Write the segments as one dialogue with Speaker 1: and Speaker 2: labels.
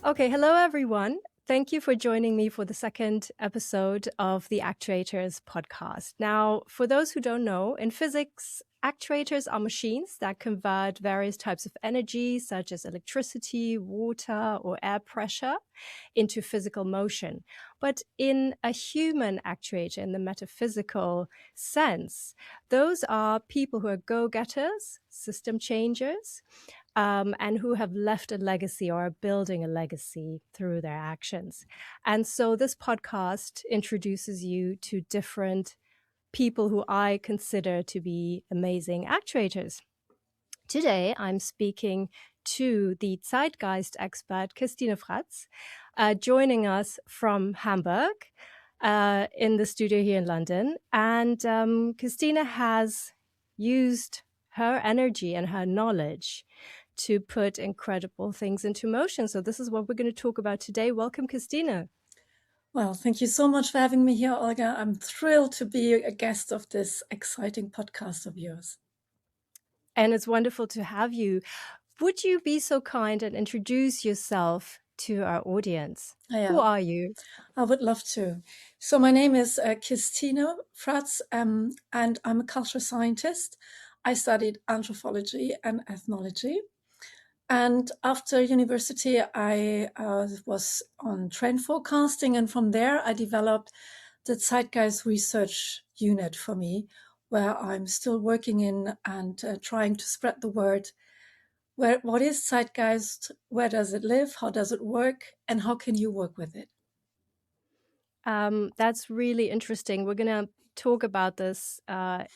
Speaker 1: Okay, hello everyone. Thank you for joining me for the second episode of the Actuators podcast. Now, for those who don't know, in physics, actuators are machines that convert various types of energy, such as electricity, water, or air pressure, into physical motion. But in a human actuator, in the metaphysical sense, those are people who are go-getters, system changers, and who have left a legacy or are building a legacy through their actions. And so this podcast introduces you to different people who I consider to be amazing actuators. Today, I'm speaking to the Zeitgeist expert, Kirstine Fratz, joining us from Hamburg in the studio here in London. And Kirstine has used her energy and her knowledge to put incredible things into motion. So this is what we're going to talk about today. Welcome, Kirstine.
Speaker 2: Well, thank you so much for having me here, Olga. I'm thrilled to be a guest of this exciting podcast of yours.
Speaker 1: And it's wonderful to have you. Would you be so kind and introduce yourself to our audience?
Speaker 2: Yeah,
Speaker 1: Who are you?
Speaker 2: I would love to. So my name is Kirstine Fratz, and I'm a cultural scientist. I studied anthropology and ethnology. And after university, I was on trend forecasting. And from there, I developed the Zeitgeist research unit for me, where I'm still working in and trying to spread the word. What is Zeitgeist? Where does it live? How does it work? And how can you work with it?
Speaker 1: That's really interesting. We're going to talk about this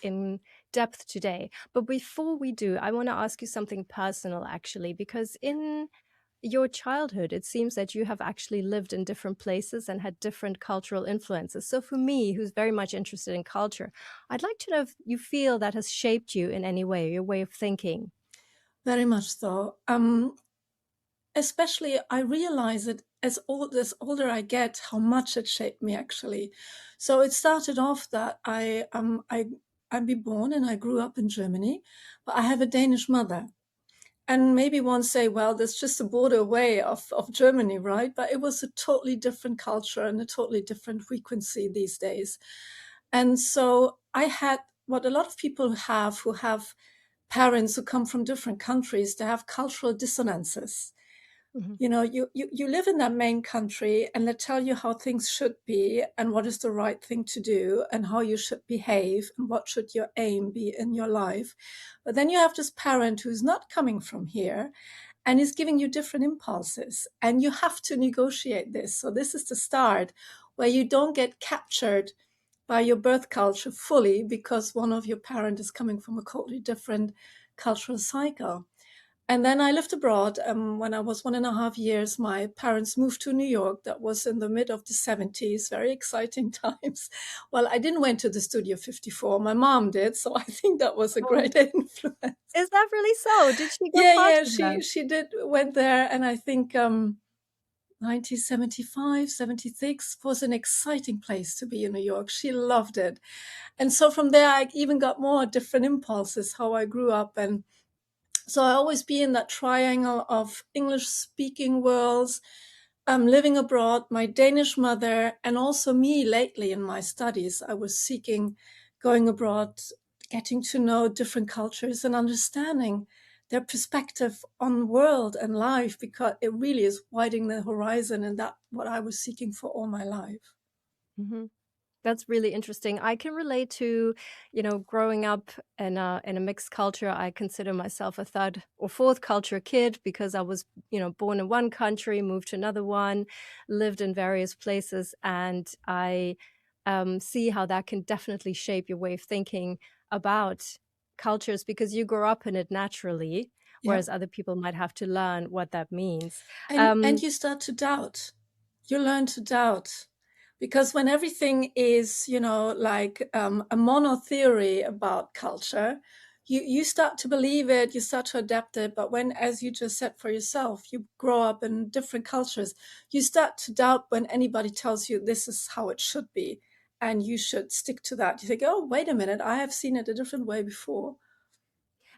Speaker 1: in depth today. But before we do, I want to ask you something personal, actually, because in your childhood, it seems that you have actually lived in different places and had different cultural influences. So for me, who's very much interested in culture, I'd like to know if you feel that has shaped you in any way, your way of thinking.
Speaker 2: Very much so. Especially, I realize it as older I get, how much it shaped me actually. So it started off that I'm born and I grew up in Germany, but I have a Danish mother. And maybe one say, well, that's just a border away of Germany, right? But it was a totally different culture and a totally different frequency these days. And so I had what a lot of people have who have parents who come from different countries, they have cultural dissonances.
Speaker 1: Mhm.
Speaker 2: You know, you live in that main country and they tell you how things should be and what is the right thing to do and how you should behave and what should your aim be in your life. But then you have this parent who's not coming from here and is giving you different impulses, and you have to negotiate this. So this is the start where you don't get captured by your birth culture fully because one of your parents is coming from a totally different cultural cycle. And then I lived abroad. When I was 1.5 years, my parents moved to New York. That was in the mid of the 70s, very exciting times. Well, I didn't went to the Studio 54. My mom did. So I think that was a
Speaker 1: Oh,
Speaker 2: great influence.
Speaker 1: is that really so? Did she go
Speaker 2: Yeah,
Speaker 1: party there?
Speaker 2: she did went there. And I think 1975, 76 was an exciting place to be in New York. She loved it. And so from there, I even got more different impulses, how I grew up. And so I always be in that triangle of English-speaking worlds, living abroad, my Danish mother, and also me lately in my studies. I was seeking going abroad, getting to know different cultures and understanding their perspective on the world and life, because it really is widening the horizon, and that's what I was seeking for all my life.
Speaker 1: Mhm. That's really interesting. I can relate to, growing up in a mixed culture. I consider myself a third or fourth culture kid because I was, born in one country, moved to another one, lived in various places, and I see how that can definitely shape your way of thinking about cultures because you grow up in it naturally,
Speaker 2: Yeah.
Speaker 1: whereas other people might have to learn what that means.
Speaker 2: And you start to doubt. You learn to doubt. Because when everything is, like a mono theory about culture, you start to believe it, you start to adapt it. But when, as you just said for yourself, you grow up in different cultures, you start to doubt when anybody tells you this is how it should be and you should stick to that. You think, oh, wait a minute, I have seen it a different way before.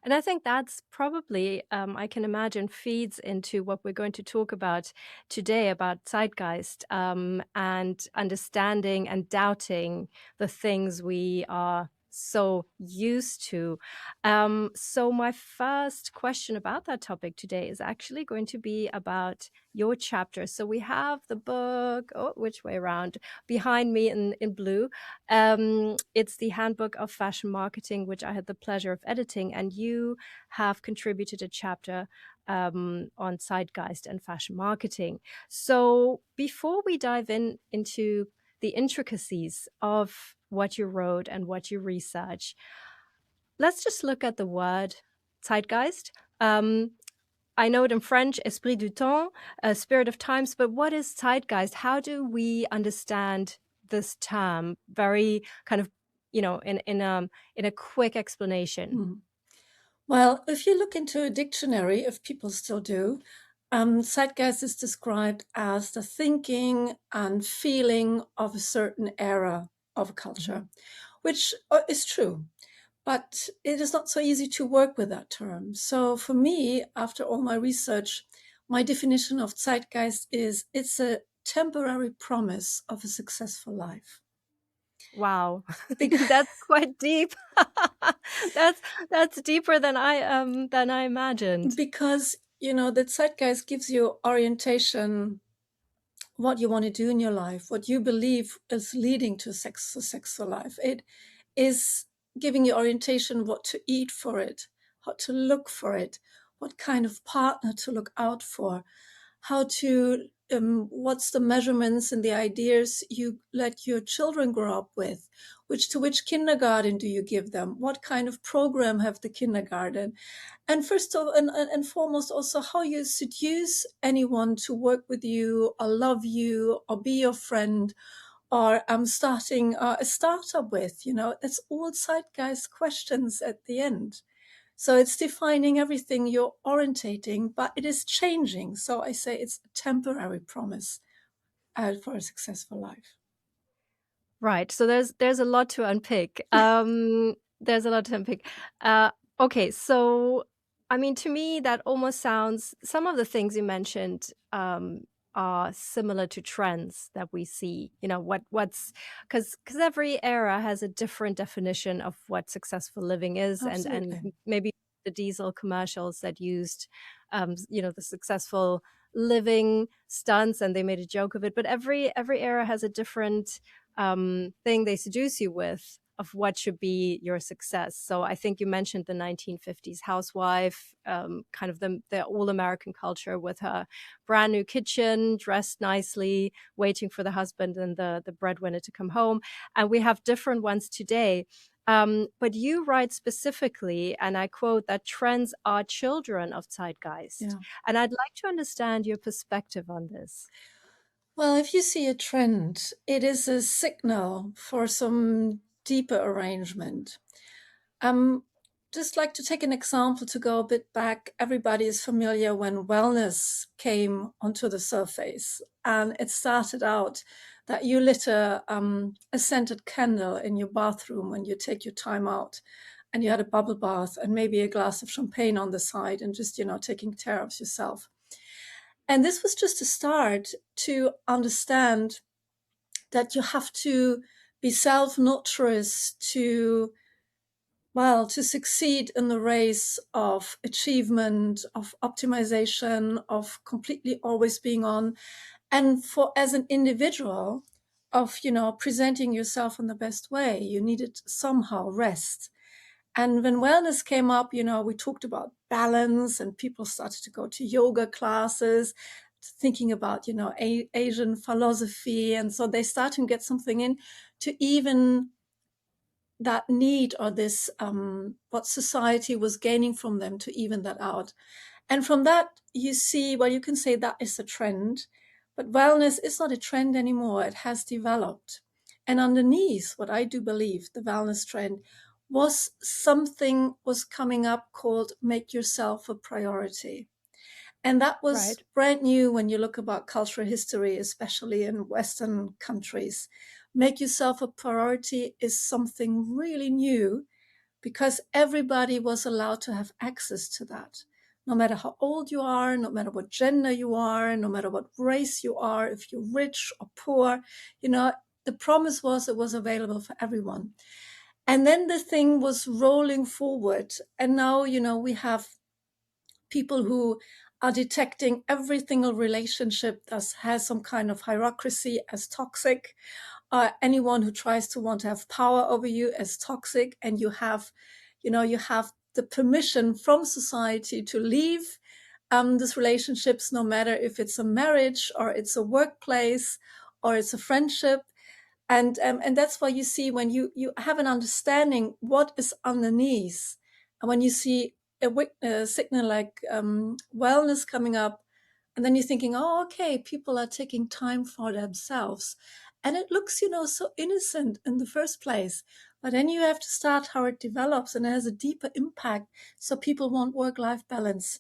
Speaker 1: And I think that's probably, I can imagine, feeds into what we're going to talk about today about Zeitgeist, and understanding and doubting the things we are so used to. So my first question about that topic today is actually going to be about your chapter. So we have the book, which way around? Behind me in blue. It's the Handbook of Fashion Marketing, which I had the pleasure of editing, and you have contributed a chapter on Zeitgeist and Fashion Marketing. So before we dive into the intricacies of what you wrote and what you research, let's just look at the word Zeitgeist. I know it in French, esprit du temps, spirit of times, but what is Zeitgeist? How do we understand this term? Very kind of, in a quick explanation.
Speaker 2: Mm. Well, if you look into a dictionary, if people still do, zeitgeist is described as the thinking and feeling of a certain era of a culture, which is true. But it is not so easy to work with that term. So for me, after all my research, my definition of zeitgeist is it's a temporary promise of a successful life.
Speaker 1: Wow,
Speaker 2: Because,
Speaker 1: that's quite deep. That's deeper than I imagined.
Speaker 2: because the zeitgeist gives you orientation, what you want to do in your life, what you believe is leading to a successful life. It is giving you orientation, what to eat for it, how to look for it, what kind of partner to look out for, how to what's the measurements and the ideas you let your children grow up with, which kindergarten do you give them, what kind of program have the kindergarten, and first of and foremost also how you seduce anyone to work with you or love you or be your friend, or starting a startup with. It's all zeitgeist questions at the end. So it's defining everything you're orientating, but it is changing. So I say it's a temporary promise for a successful life.
Speaker 1: Right. So there's a lot to unpick. There's a lot to unpick. Okay. So, I mean, to me, that almost sounds, some of the things you mentioned, are similar to trends that we see. Because every era has a different definition of what successful living is, and
Speaker 2: Absolutely.
Speaker 1: maybe the diesel commercials that used, the successful living stunts, and they made a joke of it. But every era has a different thing they seduce you with of what should be your success. So I think you mentioned the 1950s housewife, kind of the all-American culture with her brand new kitchen, dressed nicely, waiting for the husband and the breadwinner to come home. And we have different ones today. But you write specifically, and I quote, that trends are children of Zeitgeist.
Speaker 2: Yeah.
Speaker 1: And I'd like to understand your perspective on this.
Speaker 2: Well, if you see a trend, it is a signal for some deeper arrangement. Just like to take an example to go a bit back. Everybody is familiar when wellness came onto the surface, and it started out that you lit a scented candle in your bathroom when you take your time out, and you had a bubble bath and maybe a glass of champagne on the side, and just taking care of yourself. And this was just a start to understand that you have to be self-nurturous to succeed in the race of achievement, of optimization, of completely always being on. And for as an individual, of presenting yourself in the best way, you needed somehow rest. And when wellness came up, we talked about balance, and people started to go to yoga classes, thinking about, Asian philosophy. And so they started to get something in to even that need, or this, what society was gaining from them, to even that out. And from that, you see, well, you can say that is a trend, but wellness is not a trend anymore. It has developed. And underneath, what I do believe, the wellness trend was something was coming up called make yourself a priority. And that was
Speaker 1: Right.
Speaker 2: brand new when you look about cultural history, especially in Western countries. Make yourself a priority is something really new, because everybody was allowed to have access to that. No matter how old you are, no matter what gender you are, no matter what race you are, if you're rich or poor, the promise was it was available for everyone. And then the thing was rolling forward. And now, we have people who are detecting every single relationship that has some kind of hierarchy as toxic. Anyone who tries to want to have power over you as toxic, and you have the permission from society to leave these relationships, no matter if it's a marriage or it's a workplace or it's a friendship. And that's why you see, when you have an understanding what is underneath, and when you see a signal like wellness coming up, and then you're thinking, oh, okay, people are taking time for themselves. And it looks, so innocent in the first place. But then you have to start how it develops, and it has a deeper impact. So people want work-life balance.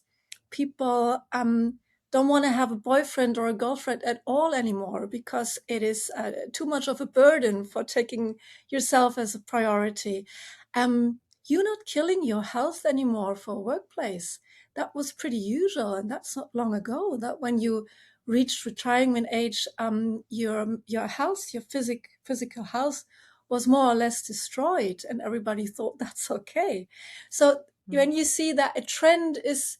Speaker 2: People don't want to have a boyfriend or a girlfriend at all anymore, because it is too much of a burden for taking yourself as a priority. You're not killing your health anymore for a workplace. That was pretty usual, and that's not long ago, that when you reached retirement age, your health, your physical health was more or less destroyed, and everybody thought that's okay. So when you see that a trend is,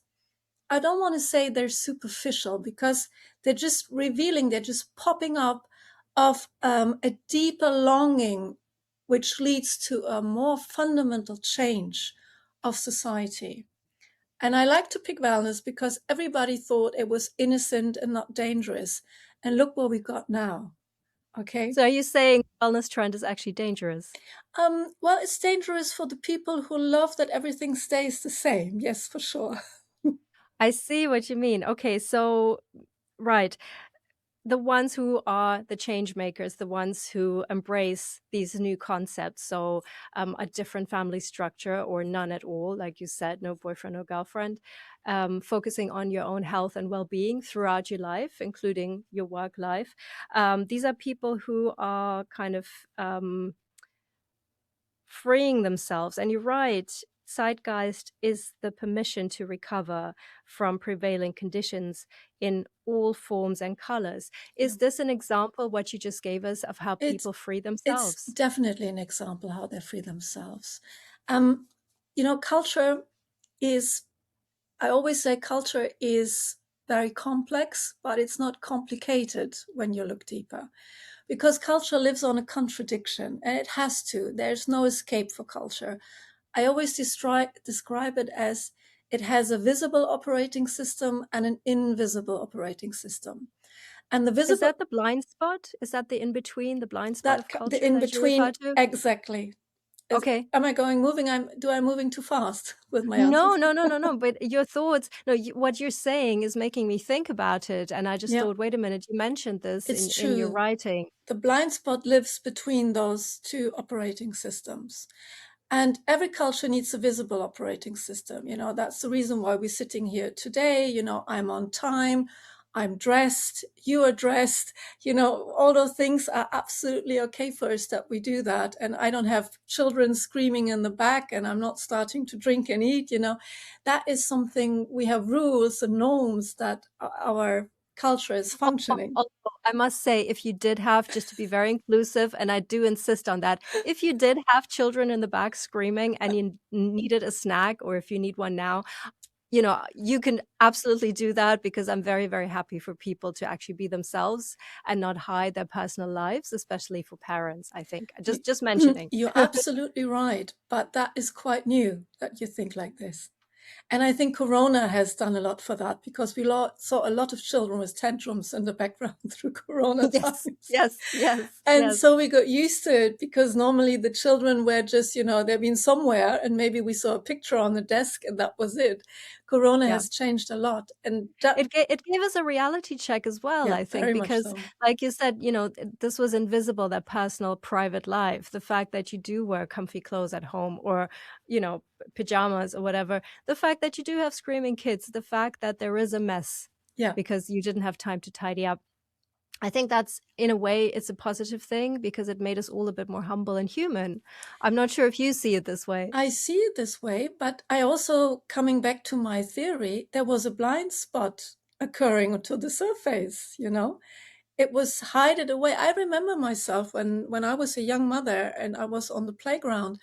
Speaker 2: I don't want to say they're superficial, because they're just revealing, they're just popping up of a deeper longing, which leads to a more fundamental change of society. And I like to pick wellness because everybody thought it was innocent and not dangerous. And look what we got now. Okay.
Speaker 1: So are you saying wellness trend is actually dangerous?
Speaker 2: Well, it's dangerous for the people who love that everything stays the same. Yes, for sure.
Speaker 1: I see what you mean. Okay, so right. The ones who are the change makers, the ones who embrace these new concepts. So a different family structure or none at all, like you said, no boyfriend or girlfriend, focusing on your own health and well-being throughout your life, including your work life. These are people who are kind of freeing themselves. And you're right, Zeitgeist is the permission to recover from prevailing conditions in all forms and colors. Is this an example, what you just gave us, of how
Speaker 2: It's
Speaker 1: people free
Speaker 2: it's
Speaker 1: themselves?
Speaker 2: definitely an example how they free themselves. Culture is, I always say culture is very complex, but it's not complicated when you look deeper, because culture lives on a contradiction, and it has to. There's no escape for culture. I always describe it as it has a visible operating system and an invisible operating system. And the
Speaker 1: Is
Speaker 2: visible,
Speaker 1: that the blind spot? Is that the in-between, the blind spot
Speaker 2: that
Speaker 1: of
Speaker 2: the
Speaker 1: culture
Speaker 2: in
Speaker 1: that you refer
Speaker 2: between,
Speaker 1: to?
Speaker 2: exactly.
Speaker 1: Okay.
Speaker 2: Am I going moving? Do I moving too fast with my
Speaker 1: No,
Speaker 2: answers?
Speaker 1: no, no, no, no. But your thoughts, no, what you're saying is making me think about it. And I just
Speaker 2: Yeah,
Speaker 1: thought, wait a minute, you mentioned this
Speaker 2: it's
Speaker 1: in your
Speaker 2: true.
Speaker 1: writing.
Speaker 2: The blind spot lives between those two operating systems. And every culture needs a visible operating system. That's the reason why we're sitting here today. I'm on time, I'm dressed, you are dressed. All those things are absolutely okay for us that we do that. And I don't have children screaming in the back, and I'm not starting to drink and eat. That is something, we have rules and norms that our culture is functioning.
Speaker 1: Although I must say, if you did have, just to be very inclusive, and I do insist on that, if you did have children in the back screaming and you needed a snack, or if you need one now, you can absolutely do that, because I'm very, very happy for people to actually be themselves and not hide their personal lives, especially for parents, I think. Just mentioning.
Speaker 2: You're absolutely right, but that is quite new that you think like this. And I think Corona has done a lot for that, because we saw a lot of children with tantrums in the background through Corona
Speaker 1: Yes,
Speaker 2: times.
Speaker 1: yes, yes,
Speaker 2: And
Speaker 1: yes.
Speaker 2: so we got used to it, because normally the children were just, they've been somewhere, and maybe we saw a picture on the desk and that was it. Corona
Speaker 1: Yeah.
Speaker 2: has changed a lot. And that,
Speaker 1: It gave us a reality check as well,
Speaker 2: yeah,
Speaker 1: I think,
Speaker 2: very much
Speaker 1: because
Speaker 2: so.
Speaker 1: like you said, this was invisible, that personal, private life. The fact that you do wear comfy clothes at home, or, pajamas or whatever. The fact that you do have screaming kids. The fact that there is a mess
Speaker 2: Yeah.
Speaker 1: because you didn't have time to tidy up. I think that's, in a way, it's a positive thing because it made us all a bit more humble and human. I'm not sure if you see it this way.
Speaker 2: I see it this way, but I also, coming back to my theory, there was a blind spot occurring to the surface, you know? It was hidden away. I remember myself when I was a young mother and I was on the playground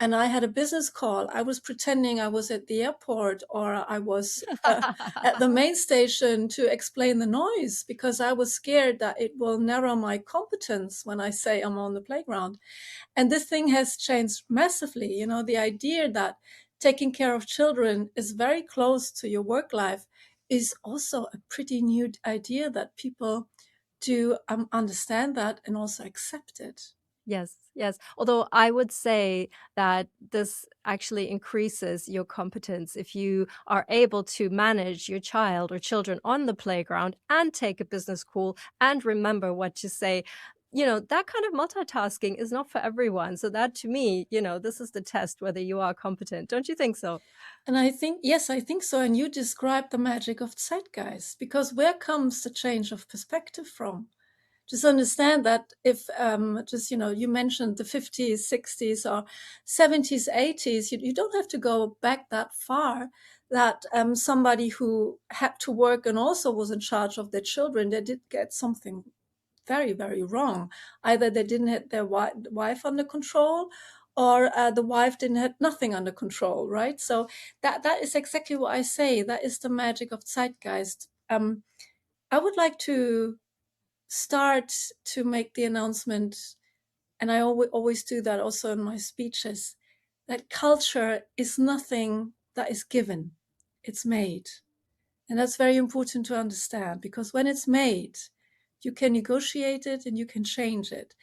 Speaker 2: and I had a business call. I was pretending I was at the airport or I was at the main station to explain the noise because I was scared that it will narrow my competence when I say I'm on the playground. And this thing has changed massively. You know, the idea that taking care of children is very close to your work life is also a pretty new idea that people do understand that and also accept it.
Speaker 1: Yes, yes. Although I would say that this actually increases your competence if you are able to manage your child or children on the playground and take a business call and remember what to say. You know, that kind of multitasking is not for everyone. So that, to me, you know, this is the test whether you are competent. Don't you think so?
Speaker 2: And I think, yes, I think so. And you described the magic of Zeitgeist, because where comes the change of perspective from? Just understand that if just, you know, you mentioned the 50s, 60s or 70s, 80s, you don't have to go back that far, that somebody who had to work and also was in charge of their children, they did get something very, very wrong. Either they didn't have their wife under control, or the wife didn't have nothing under control, right? So that is exactly what I say. That is the magic of Zeitgeist. I would like to start to make the announcement, and I always do that also in my speeches, that culture is nothing that is given, it's made. And that's very important to understand, because when it's made, you can negotiate it and you can change it.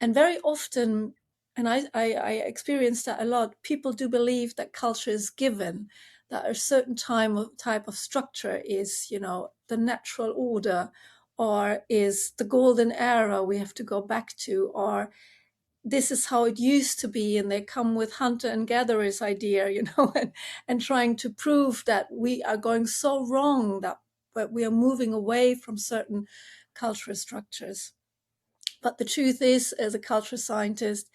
Speaker 2: And very often, and I experience that a lot, people do believe that culture is given, that a certain type of structure is, you know, the natural order, or is the golden era we have to go back to, or this is how it used to be, and they come with hunter and gatherers idea, you know, and trying to prove that we are going so wrong, that we are moving away from certain cultural structures. But the truth is, as a culture scientist,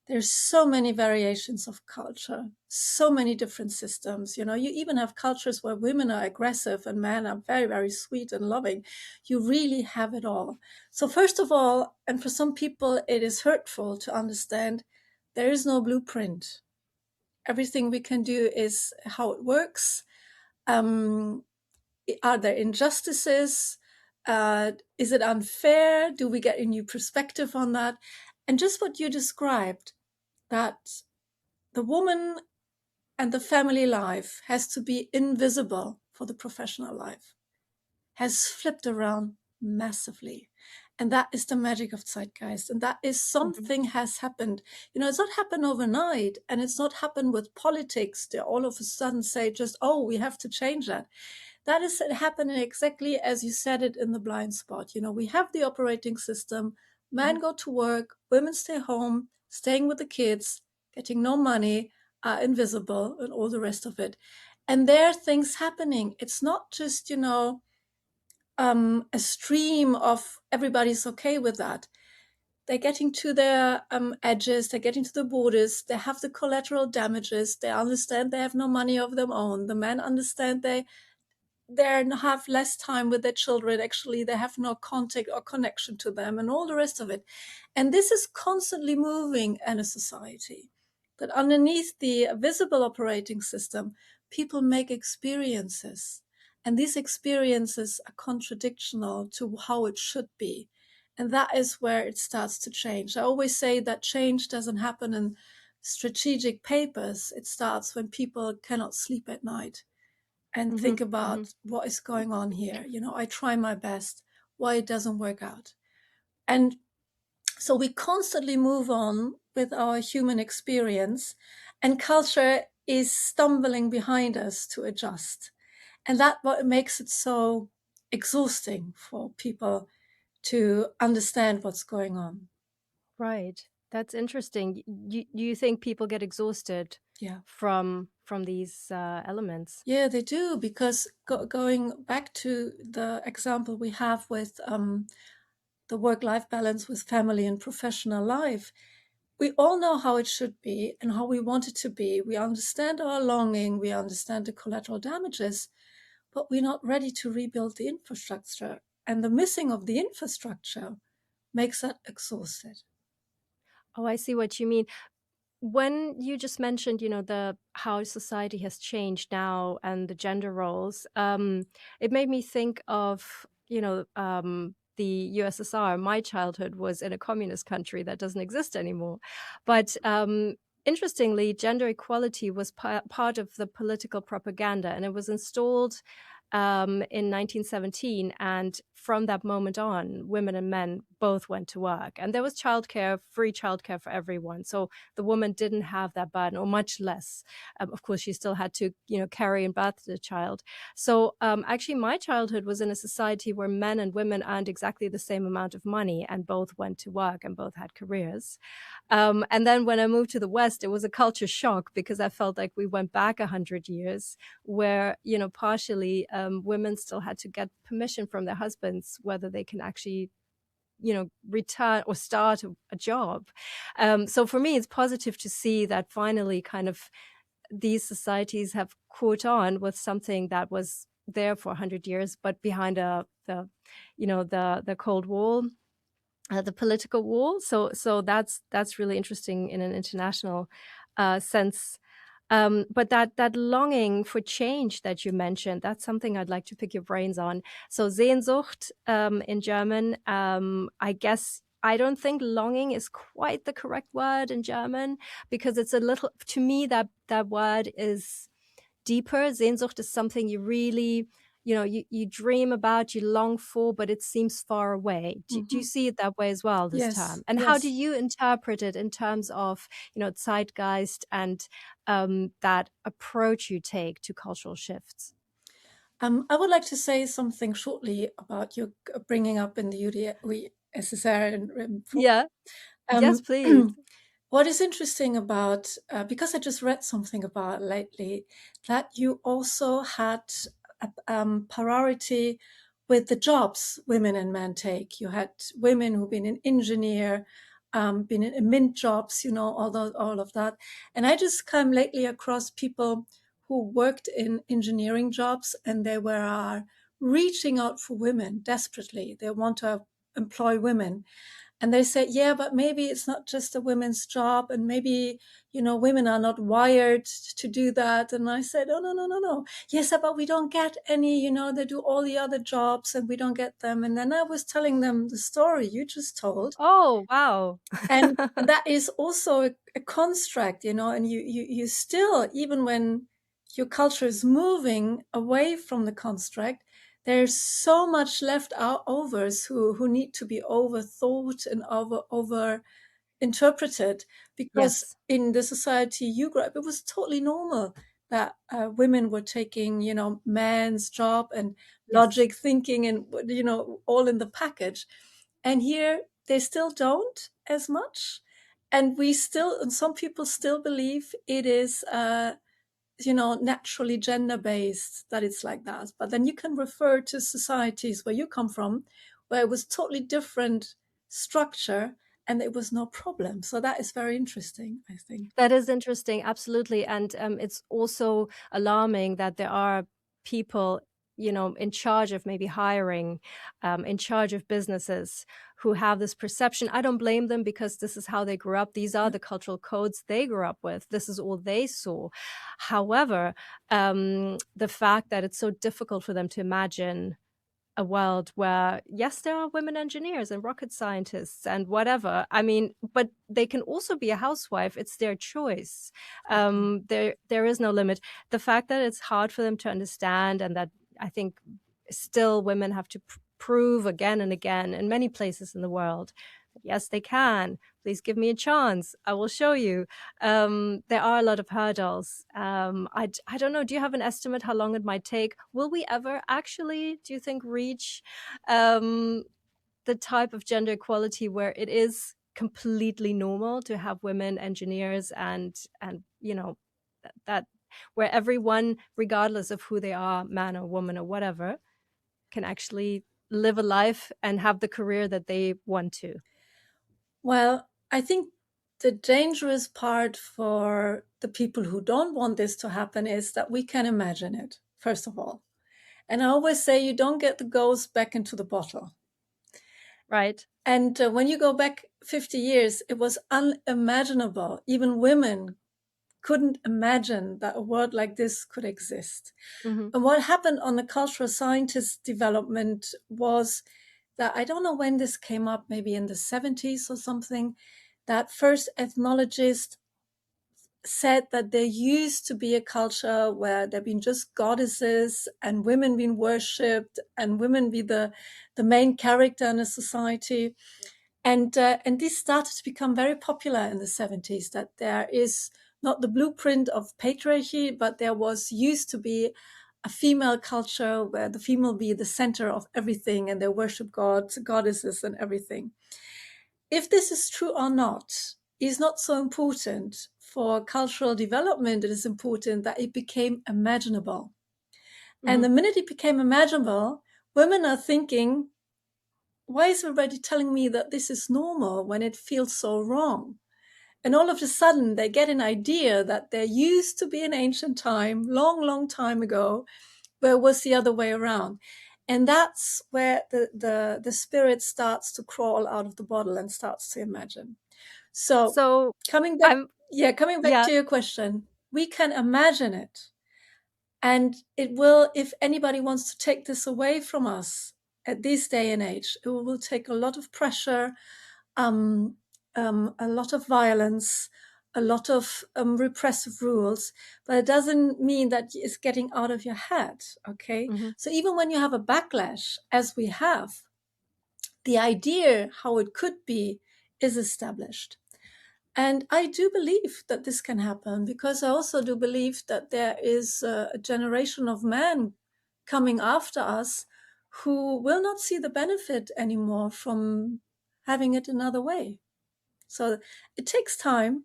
Speaker 2: there's so many variations of culture, so many different systems. You know, you even have cultures where women are aggressive and men are very, very sweet and loving. You really have it all. So first of all, and for some people, it is hurtful to understand there is no blueprint. Everything we can do is how it works. Um, are there injustices? Is it unfair? Do we get a new perspective on that? And just what you described, that the woman and the family life has to be invisible for the professional life, has flipped around massively. And that is the magic of Zeitgeist. And that is
Speaker 1: Mhm.
Speaker 2: something has happened. You know, it's not happened overnight, and it's not happened with politics. They all of a sudden say just, oh, we have to change that. That is happening exactly as you said it in the blind spot. You know, we have the operating system. Men
Speaker 1: Mhm.
Speaker 2: go to work, women stay home, staying with the kids, getting no money, are invisible, and all the rest of it. And there are things happening. It's not just, you know, a stream of everybody's okay with that. They're getting to their edges, they're getting to the borders, they have the collateral damages, they understand they have no money of their own. The men understand they have less time with their children. Actually, they have no contact or connection to them, and all the rest of it. And this is constantly moving in a society. That underneath the visible operating system, people make experiences. And these experiences are contradictional to how it should be. And that is where it starts to change. I always say that change doesn't happen in strategic papers. It starts when people cannot sleep at night and think
Speaker 1: Mhm. Mhm.
Speaker 2: about what is going on here. You know, I try my best, why it doesn't work out. And so we constantly move on with our human experience, and culture is stumbling behind us to adjust. And that what makes it so exhausting for people to understand what's going on.
Speaker 1: Right. That's interesting. Do you think people get exhausted
Speaker 2: Yeah.
Speaker 1: from these elements?
Speaker 2: Yeah, they do, because going back to the example we have with the work-life balance with family and professional life. We all know how it should be and how we want it to be. We understand our longing, we understand the collateral damages, but we're not ready to rebuild the infrastructure. And the missing of the infrastructure makes that exhausted.
Speaker 1: Oh, I see what you mean. When you just mentioned, the how society has changed now and the gender roles, it made me think of, the USSR. My childhood was in a communist country that doesn't exist anymore. But interestingly, gender equality was part of the political propaganda, and it was installed in 1917. And from that moment on, women and men both went to work. And there was childcare, free childcare for everyone. So the woman didn't have that burden, or much less. Of course, she still had to, carry and birth the child. So actually, my childhood was in a society where men and women earned exactly the same amount of money, and both went to work and both had careers. And then when I moved to the West, it was a culture shock, because I felt like we went back 100 years where, partially women still had to get permission from their husbands whether they can actually, return or start a job. So for me, it's positive to see that finally kind of these societies have caught on with something that was there for 100 years, but behind the Cold War, the political wall. So that's really interesting in an international sense. But that longing for change that you mentioned, that's something I'd like to pick your brains on. So Sehnsucht in German, I guess I don't think longing is quite the correct word in German, because it's a little, to me, that word is deeper. Sehnsucht is something you really, you dream about, you long for, but it seems far away. Do you
Speaker 2: Mhm.
Speaker 1: see it that way as well, this
Speaker 2: Yes,
Speaker 1: term? And how do
Speaker 2: yes.
Speaker 1: you interpret it in terms of, Zeitgeist and that approach you take to cultural shifts?
Speaker 2: I would like to say something shortly about your bringing up in the UdSSR.
Speaker 1: Yeah. Yes,
Speaker 2: Um,
Speaker 1: please.
Speaker 2: what is interesting about, because I just read something about lately, that you also had a priority with the jobs women and men take. You had women who've been an engineer, been in mint jobs, all of that. And I just come lately across people who worked in engineering jobs, and they were reaching out for women desperately. They want to employ women. And they said, yeah, but maybe it's not just a women's job, and maybe, women are not wired to do that. And I said, oh, no, no, no, no. Yes, but we don't get any, they do all the other jobs and we don't get them. And then I was telling them the story you just told.
Speaker 1: Oh, wow.
Speaker 2: And that is also a construct, and you still, even when your culture is moving away from the construct, there's so much left out overs who need to be overthought and over interpreted, because
Speaker 1: Yes.
Speaker 2: in the society you grew up, it was totally normal that women were taking, man's job and
Speaker 1: Yes.
Speaker 2: logic thinking and, all in the package. And here they still don't as much. And and some people still believe it is, naturally gender based, that it's like that. But then you can refer to societies where you come from, where it was totally different structure and it was no problem. So that is very interesting, I think.
Speaker 1: That is interesting, absolutely. And it's also alarming that there are people, in charge of maybe hiring, in charge of businesses, who have this perception. I don't blame them, because this is how they grew up. These are
Speaker 2: Yeah.
Speaker 1: the cultural codes they grew up with. This is all they saw. However, the fact that it's so difficult for them to imagine a world where, yes, there are women engineers and rocket scientists and whatever. I mean, but they can also be a housewife. It's their choice.
Speaker 2: Exactly.
Speaker 1: There is no limit. The fact that it's hard for them to understand, and that I think still women have to prove again and again in many places in the world that yes, they can. Please give me a chance. I will show you. There are a lot of hurdles. I don't know. Do you have an estimate how long it might take? Will we ever actually, do you think, reach the type of gender equality where it is completely normal to have women engineers, and that where everyone, regardless of who they are, man or woman or whatever, can actually live a life and have the career that they want to?
Speaker 2: Well, I think the dangerous part for the people who don't want this to happen is that we can imagine it, first of all. And I always say you don't get the ghost back into the bottle.
Speaker 1: Right.
Speaker 2: And when you go back 50 years, it was unimaginable. Even women couldn't imagine that a world like this could exist.
Speaker 1: Mm-hmm.
Speaker 2: And what happened on the cultural scientist development was that, I don't know when this came up, maybe in the 70s or something, that first ethnologists said that there used to be a culture where there'd been just goddesses and women being worshipped and women be the main character in a society. And this started to become very popular in the 70s, that there is not the blueprint of patriarchy, but there was used to be a female culture where the female be the center of everything and they worship gods, goddesses and everything. If this is true or not is not so important. For cultural development, it is important that it became imaginable. And
Speaker 1: Mm-hmm.
Speaker 2: the minute it became imaginable, women are thinking, why is everybody telling me that this is normal when it feels so wrong? And all of a sudden, they get an idea that there used to be an ancient time, long, long time ago, where it was the other way around. And that's where the spirit starts to crawl out of the bottle and starts to imagine. So
Speaker 1: So
Speaker 2: coming back,
Speaker 1: I'm,
Speaker 2: coming back
Speaker 1: yeah.
Speaker 2: to your question, we can imagine it. And it will, if anybody wants to take this away from us at this day and age, it will take a lot of pressure, a lot of violence, a lot of repressive rules, but it doesn't mean that it's getting out of your head, okay?
Speaker 1: Mm-hmm.
Speaker 2: So even when you have a backlash, as we have, the idea how it could be is established. And I do believe that this can happen, because I also do believe that there is a generation of men coming after us who will not see the benefit anymore from having it another way. So it takes time,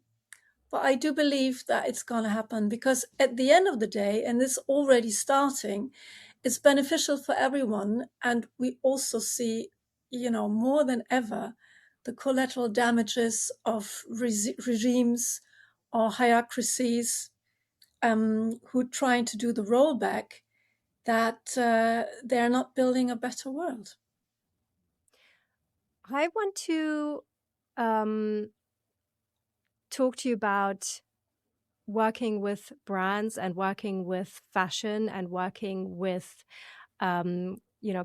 Speaker 2: but I do believe that it's going to happen, because at the end of the day, and it's already starting, it's beneficial for everyone. And we also see, more than ever, the collateral damages of regimes or hierarchies who are trying to do the rollback, that they're not building a better world.
Speaker 1: I want to talk to you about working with brands and working with fashion and working with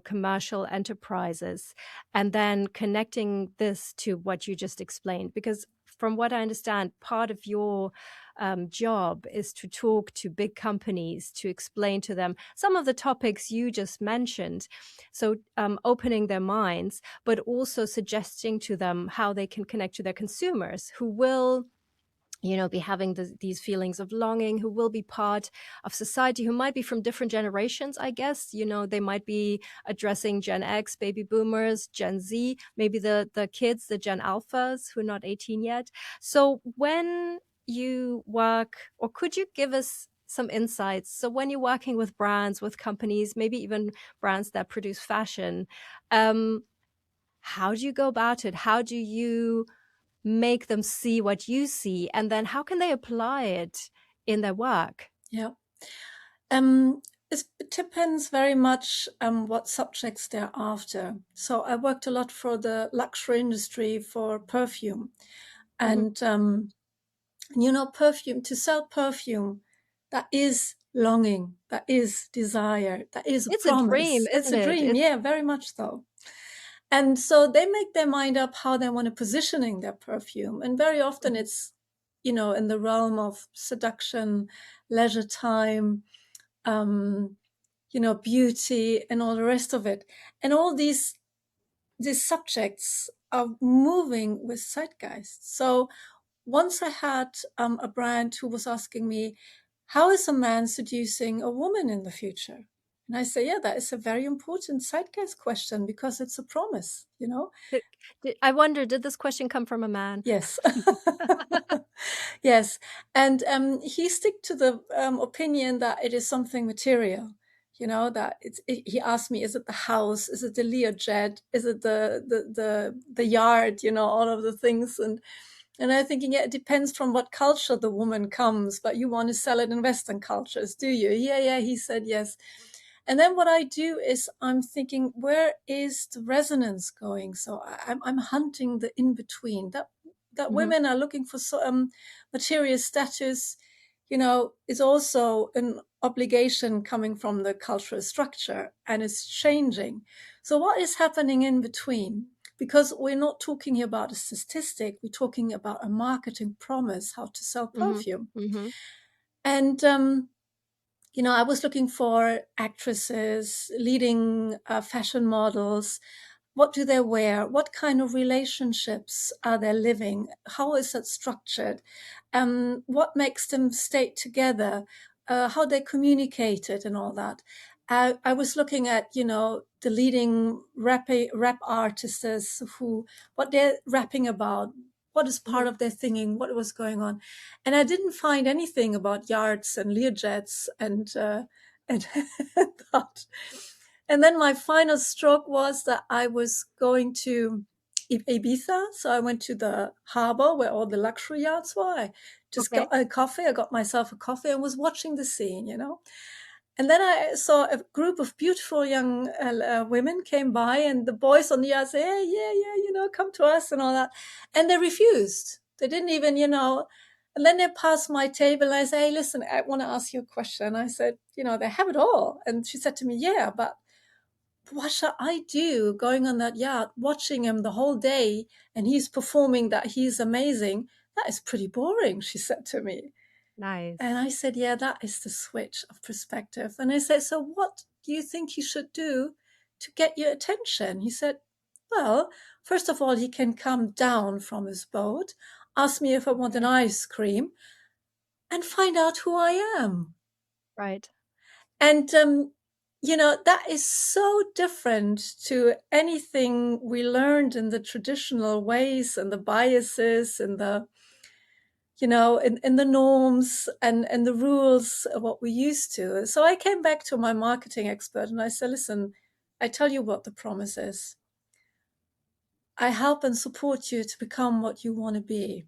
Speaker 1: commercial enterprises, and then connecting this to what you just explained. Because from what I understand, part of your job is to talk to big companies, to explain to them some of the topics you just mentioned. So opening their minds, but also suggesting to them how they can connect to their consumers, who will be having these feelings of longing, who will be part of society, who might be from different generations, I guess. They might be addressing Gen X, baby boomers, Gen Z, maybe the kids, the Gen Alphas who are not 18 yet. So when you work, or could you give us some insights? So when you're working with brands, with companies, maybe even brands that produce fashion, how do you go about it? How do you make them see what you see, and then how can they apply it in their work?
Speaker 2: Yeah. It depends very much what subjects they're after. So I worked a lot for the luxury industry for perfume.
Speaker 1: Mm-hmm.
Speaker 2: And, perfume, to sell perfume, that is longing, that is desire, that is a
Speaker 1: It's a dream,
Speaker 2: promise. It's
Speaker 1: isn't
Speaker 2: a
Speaker 1: it?
Speaker 2: dream. Yeah, very much so. And so they make their mind up how they want to positioning their perfume. And very often it's, in the realm of seduction, leisure time, beauty and all the rest of it. And all these subjects are moving with Zeitgeist. So once I had a brand who was asking me, how is a man seducing a woman in the future? And I say, yeah, that is a very important Zeitgeist question, because it's a promise,
Speaker 1: I wonder, did this question come from a man?
Speaker 2: Yes. Yes. And he stick to the opinion that it is something material. that he asked me, is it the house? Is it the Learjet? Is it the yard? All of the things. And I'm thinking, yeah, it depends from what culture the woman comes, but you want to sell it in Western cultures, do you? Yeah, he said yes. And then what I do is I'm thinking, where is the resonance going? So I'm hunting the in between. That women are looking for material status, is also an obligation coming from the cultural structure, and it's changing. So what is happening in between? Because we're not talking here about a statistic, we're talking about a marketing promise, how to sell perfume. And I was looking for actresses, leading fashion models. What do they wear? What kind of relationships are they living? How is that structured? What makes them stay together? How they communicated and all that. I was looking at, the leading rap artists what they're rapping about, what is part of their thinking, what was going on. And I didn't find anything about yards and Learjets and that. And then my final stroke was that I was going to Ibiza. So I went to the harbor where all the luxury yachts were. I just got a coffee. I got myself a coffee and was watching the scene, And then I saw a group of beautiful young women came by, and the boys on the yacht say, hey, yeah, come to us and all that. And they refused. They didn't even, And then they passed my table and I say, hey, listen, I want to ask you a question. I said, they have it all. And she said to me, yeah, but what shall I do going on that yacht, watching him the whole day, and he's performing that he's amazing? That is pretty boring, she said to me.
Speaker 1: Nice.
Speaker 2: And I said, yeah, that is the switch of perspective. And I said, so what do you think he should do to get your attention? He said, well, first of all, he can come down from his boat, ask me if I want an ice cream, and find out who I am.
Speaker 1: Right.
Speaker 2: And, that is so different to anything we learned in the traditional ways and the biases and the, in the norms and the rules of what we used to. So I came back to my marketing expert and I said, listen, I tell you what the promise is. I help and support you to become what you want to be.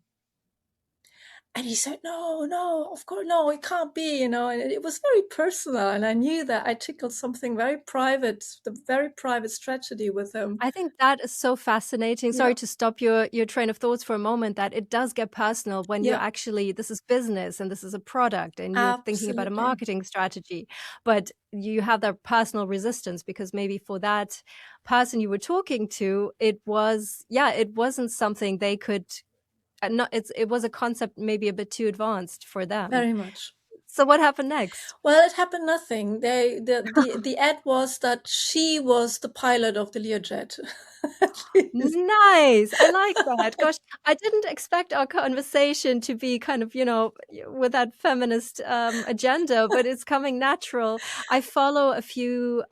Speaker 2: And he said, no, of course, no, it can't be, and it was very personal. And I knew that I tickled something very private, the very private tragedy with him.
Speaker 1: I think that is so fascinating. Sorry to stop your train of thoughts for a moment, that it does get personal when you're actually, this is business and this is a product and you're thinking about a marketing strategy, but you have that personal resistance because maybe for that person you were talking to, it wasn't something they could it was a concept maybe a bit too advanced for them.
Speaker 2: Very much.
Speaker 1: So what happened next?
Speaker 2: Well, it happened nothing. The ad was that she was the pilot of the Learjet.
Speaker 1: Nice. I like that. Gosh, I didn't expect our conversation to be kind of, with that feminist agenda, but it's coming natural. I follow a few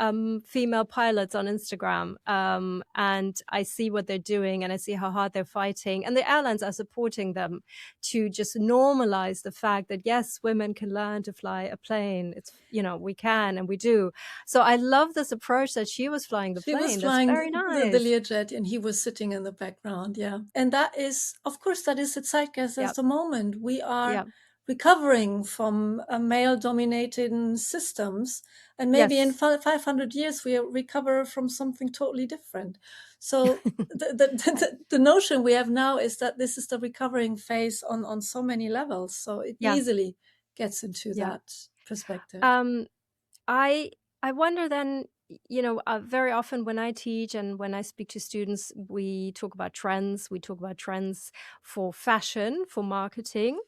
Speaker 1: female pilots on Instagram, and I see what they're doing and I see how hard they're fighting. And the airlines are supporting them to just normalize the fact that, yes, women can learn to fly a plane. It's, we can and we do. So I love this approach that she was flying the plane.
Speaker 2: She was flying the Learjet and he was sitting in the background. Yeah. And that is, of course, that is the zeitgeist at the moment. We are recovering from male-dominated systems. And maybe in 500 years, we recover from something totally different. So the notion we have now is that this is the recovering phase on so many levels. So it easily gets into that perspective.
Speaker 1: I wonder then, very often when I teach and when I speak to students, we talk about trends. We talk about trends for fashion, for marketing.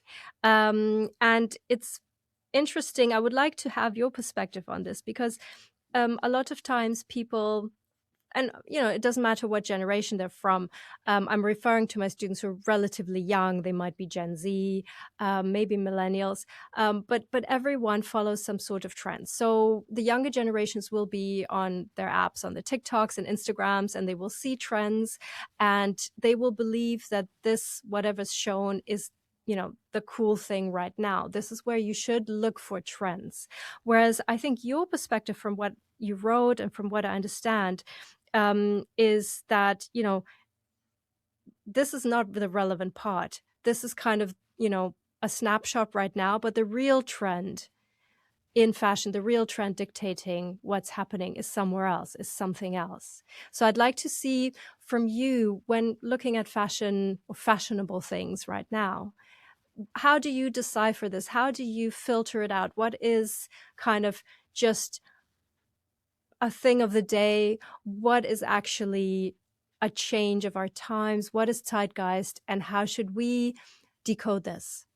Speaker 1: And it's interesting. I would like to have your perspective on this because a lot of times people, and, it doesn't matter what generation they're from. I'm referring to my students who are relatively young. They might be Gen Z, maybe millennials, but everyone follows some sort of trend. So the younger generations will be on their apps, on the TikToks and Instagrams, and they will see trends and they will believe that this, whatever's shown is, the cool thing right now. This is where you should look for trends. Whereas I think your perspective, from what you wrote and from what I understand, is that, this is not the relevant part. This is kind of, a snapshot right now, but the real trend in fashion, the real trend dictating what's happening is somewhere else, is something else. So I'd like to see from you, when looking at fashion or fashionable things right now, how do you decipher this? How do you filter it out? What is kind of just a thing of the day? What is actually a change of our times? What is zeitgeist? And how should we decode this?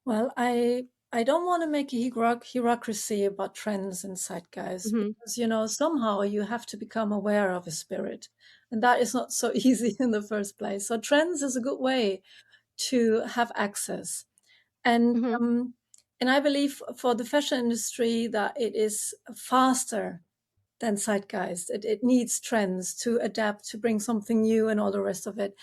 Speaker 2: Well, I don't want to make a hierarchy about trends and zeitgeist
Speaker 1: Hmm.
Speaker 2: because, somehow you have to become aware of a spirit. And that is not so easy in the first place. So trends is a good way to have access. And
Speaker 1: Hmm.
Speaker 2: um, and I believe for the fashion industry that it is faster than zeitgeist. It needs trends to adapt, to bring something new and all the rest of it.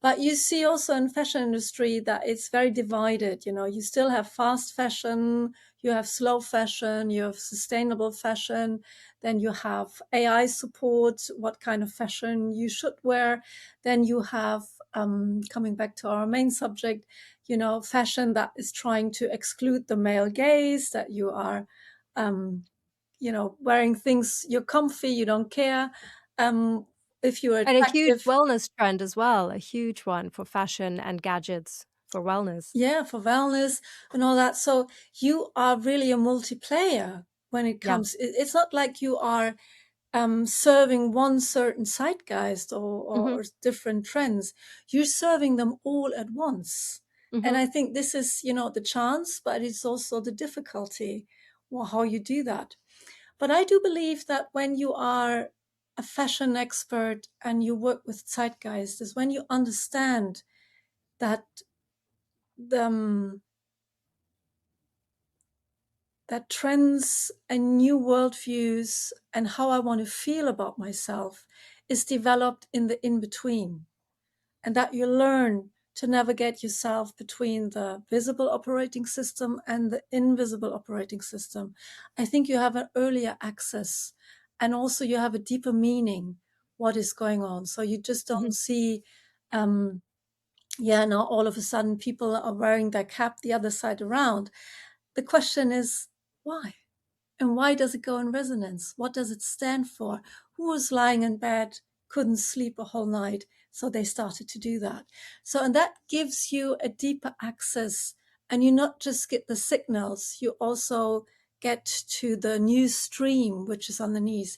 Speaker 2: But you see also in fashion industry that it's very divided. You still have fast fashion, you have slow fashion, you have sustainable fashion, then you have AI support, what kind of fashion you should wear. Then you have, coming back to our main subject, fashion that is trying to exclude the male gaze, that you are, wearing things, you're comfy, you don't care. Um, if you're
Speaker 1: And a huge
Speaker 2: attractive,
Speaker 1: wellness trend as well, a huge one for fashion and gadgets for wellness.
Speaker 2: yeah, for wellness and all that. So you are really a multiplayer when it
Speaker 1: Yeah.
Speaker 2: comes. It's not like you are serving one certain zeitgeist
Speaker 1: Mhm.
Speaker 2: or different trends. You're serving them all at once. And
Speaker 1: Mhm.
Speaker 2: I think this is, the chance, but it's also the difficulty, how you do that. But I do believe that when you are a fashion expert and you work with zeitgeist is when you understand that the that trends and new worldviews and how I want to feel about myself is developed in the in between, and that you learn to navigate yourself between the visible operating system and the invisible operating system. I think you have an earlier access, and also you have a deeper meaning what is going on. So you just don't
Speaker 1: Mhm.
Speaker 2: see, um, yeah, now all of a sudden people are wearing their cap the other side around. The question is, why? And why does it go in resonance? What does it stand for? Who was lying in bed, couldn't sleep a whole night, so they started to do that. So, and that gives you a deeper access, and you not just get the signals, you also get to the news stream, which is underneath,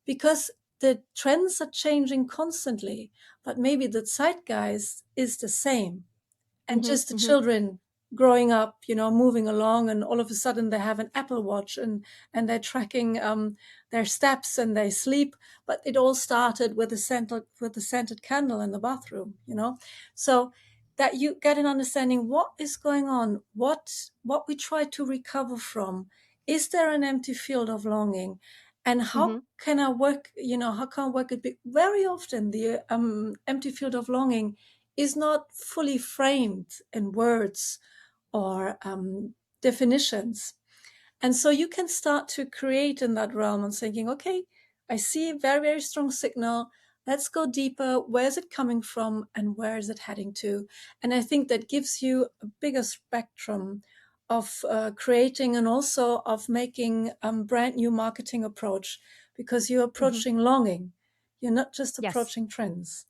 Speaker 2: because the trends are changing constantly, but maybe the zeitgeist is the same, and
Speaker 1: Mhm.
Speaker 2: just the
Speaker 1: Mhm.
Speaker 2: children growing up, moving along, and all of a sudden they have an Apple Watch, and they're tracking their steps and they sleep. But it all started with a scented candle in the bathroom. So that you get an understanding what is going on, what we try to recover from. Is there an empty field of longing? And how
Speaker 1: Mhm.
Speaker 2: can I work, how can I work it? Very often the empty field of longing is not fully framed in words or definitions. And so you can start to create in that realm and thinking, okay, I see a very, very strong signal. Let's go deeper. Where is it coming from and where is it heading to? And I think that gives you a bigger spectrum of creating and also of making a brand new marketing approach, because you're
Speaker 1: Mhm.
Speaker 2: approaching longing. You're not just
Speaker 1: Yes.
Speaker 2: approaching trends.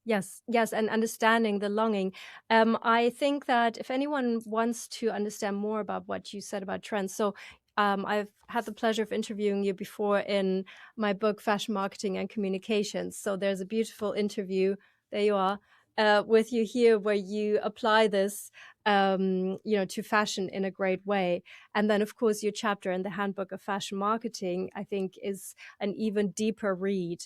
Speaker 1: Yes, yes, and understanding the longing. I think that if anyone wants to understand more about what you said about trends, so I've had the pleasure of interviewing you before in my book, Fashion Marketing and Communications. So there's a beautiful interview, there you are, with you here where you apply this to fashion in a great way. And then, of course, your chapter in the Handbook of Fashion Marketing, I think, is an even deeper read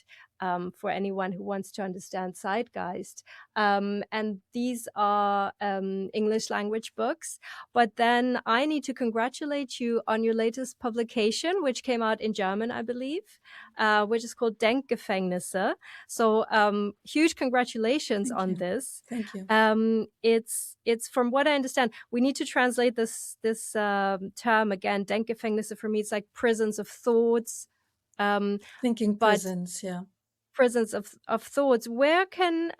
Speaker 1: for anyone who wants to understand Zeitgeist. And these are English language books. But then I need to congratulate you on your latest publication, which came out in German, I believe, which is called Denkgefaengnisse. So huge congratulations on this.
Speaker 2: Thank you.
Speaker 1: It's from what I understand, we need to translate this term again. Denkgefängnisse, for me, it's like prisons of thoughts.
Speaker 2: Thinking
Speaker 1: But
Speaker 2: prisons, yeah.
Speaker 1: prisons of thoughts. Where can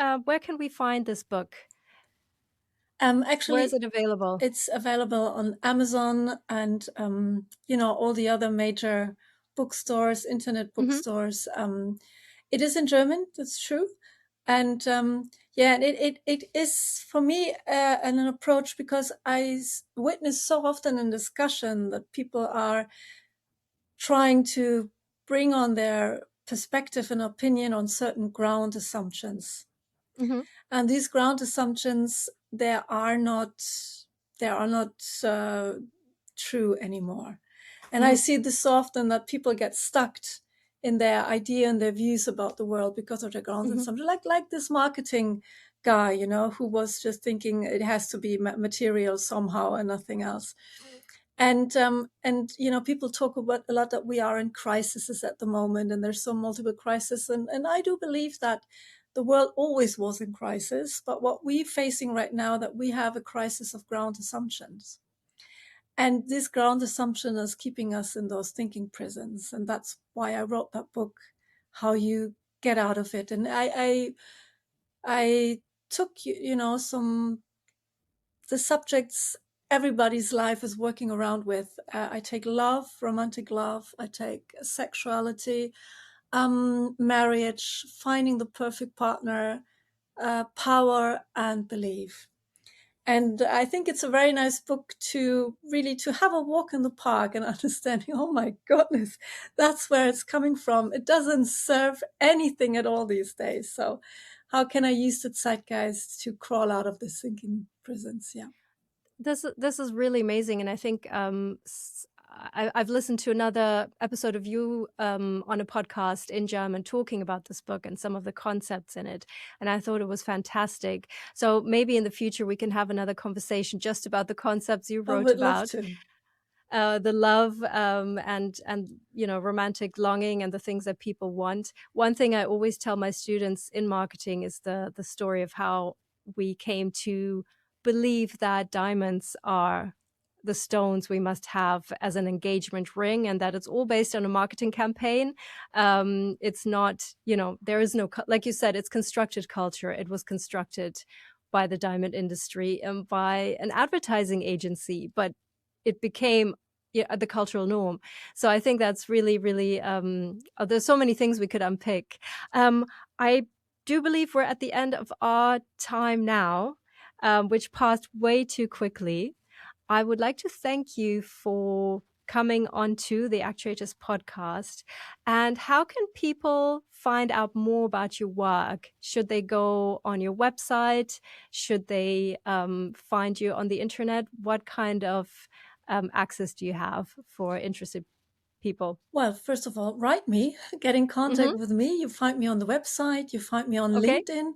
Speaker 1: we find this book?
Speaker 2: Actually,
Speaker 1: where is it available?
Speaker 2: It's available on Amazon and all the other major bookstores, internet bookstores. It is in German, that's true. And it is for me an approach, because I witness so often in discussion that people are trying to bring on their perspective and opinion on certain ground assumptions. And these ground assumptions, they are not true anymore. And I see this so often, that people get stuck in their idea and their views about the world because of their ground assumptions. Like this marketing guy, who was just thinking it has to be material somehow and nothing else. And people talk about a lot that we are in crises at the moment, and there's so multiple crises. And I do believe that the world always was in crisis, but what we're facing right now, that we have a crisis of ground assumptions. And this ground assumption is keeping us in those thinking prisons. And that's why I wrote that book, how you get out of it. And I took, the subjects everybody's life is working around with. I take love, romantic love. I take sexuality, marriage, finding the perfect partner, power, and belief. And I think it's a very nice book to have a walk in the park and understanding, oh my goodness, that's where it's coming from. It doesn't serve anything at all these days. So how can I use the zeitgeist to crawl out of this thinking prisons? Yeah.
Speaker 1: This is really amazing, and I think I've listened to another episode of you on a podcast in German talking about this book and some of the concepts in it, and I thought it was fantastic. So maybe in the future we can have another conversation just about the concepts you
Speaker 2: I
Speaker 1: wrote
Speaker 2: would love
Speaker 1: about.
Speaker 2: to.
Speaker 1: The love and romantic longing and the things that people want. One thing I always tell my students in marketing is the story of how we came to believe that diamonds are the stones we must have as an engagement ring, and that it's all based on a marketing campaign. It's not, there is no, like you said, it's constructed culture. It was constructed by the diamond industry and by an advertising agency, but it became the cultural norm. So I think that's really, really, there's so many things we could unpick. I do believe we're at the end of our time now, which passed way too quickly. I would like to thank you for coming onto the Actuators podcast. And how can people find out more about your work? Should they go on your website? Should they find you on the internet? What kind of access do you have for interested people?
Speaker 2: Well, first of all, write me, get in contact with me. You find me on the website, you find me on
Speaker 1: Okay.
Speaker 2: LinkedIn.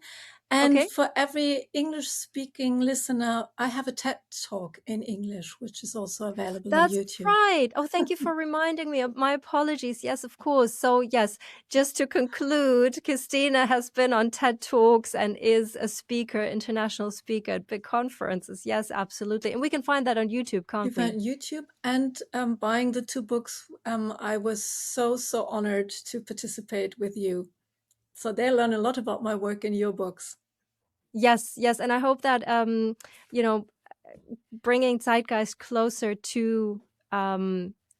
Speaker 2: And
Speaker 1: Okay.
Speaker 2: for every English-speaking listener, I have a TED Talk in English, which is also available on
Speaker 1: That's
Speaker 2: YouTube.
Speaker 1: right. Oh, thank you for reminding me. My apologies. Yes, of course. So yes, just to conclude, Kirstine has been on TED Talks and is a speaker, international speaker at big conferences. Yes, absolutely. And we can find that on YouTube,
Speaker 2: You
Speaker 1: can't
Speaker 2: find
Speaker 1: we?
Speaker 2: YouTube, and buying the 2 books, I was so honored to participate with you. So they learn a lot about my work in your books.
Speaker 1: Yes, yes. And I hope that, bringing Zeitgeist closer to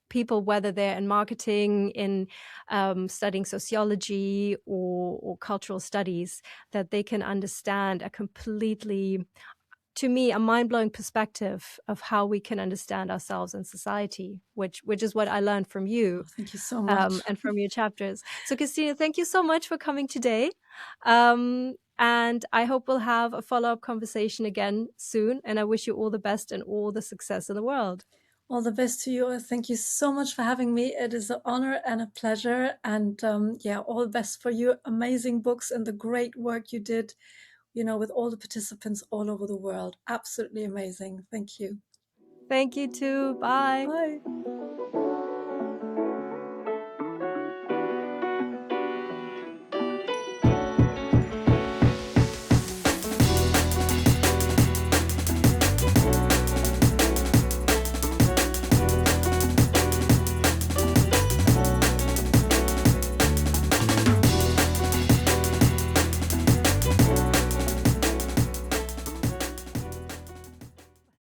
Speaker 1: people, whether they're in marketing, in studying sociology or cultural studies, that they can understand a completely, to me, a mind-blowing perspective of how we can understand ourselves in society, which is what I learned from you.
Speaker 2: Oh, thank you so much.
Speaker 1: And from your chapters. So Kirstine, thank you so much for coming today. And I hope we'll have a follow-up conversation again soon. And I wish you all the best and all the success in the world.
Speaker 2: All the best to you. Thank you so much for having me. It is an honor and a pleasure. And all the best for you. Amazing books and the great work you did, with all the participants all over the world. Absolutely amazing. Thank you.
Speaker 1: Thank you too. Bye.
Speaker 2: Bye.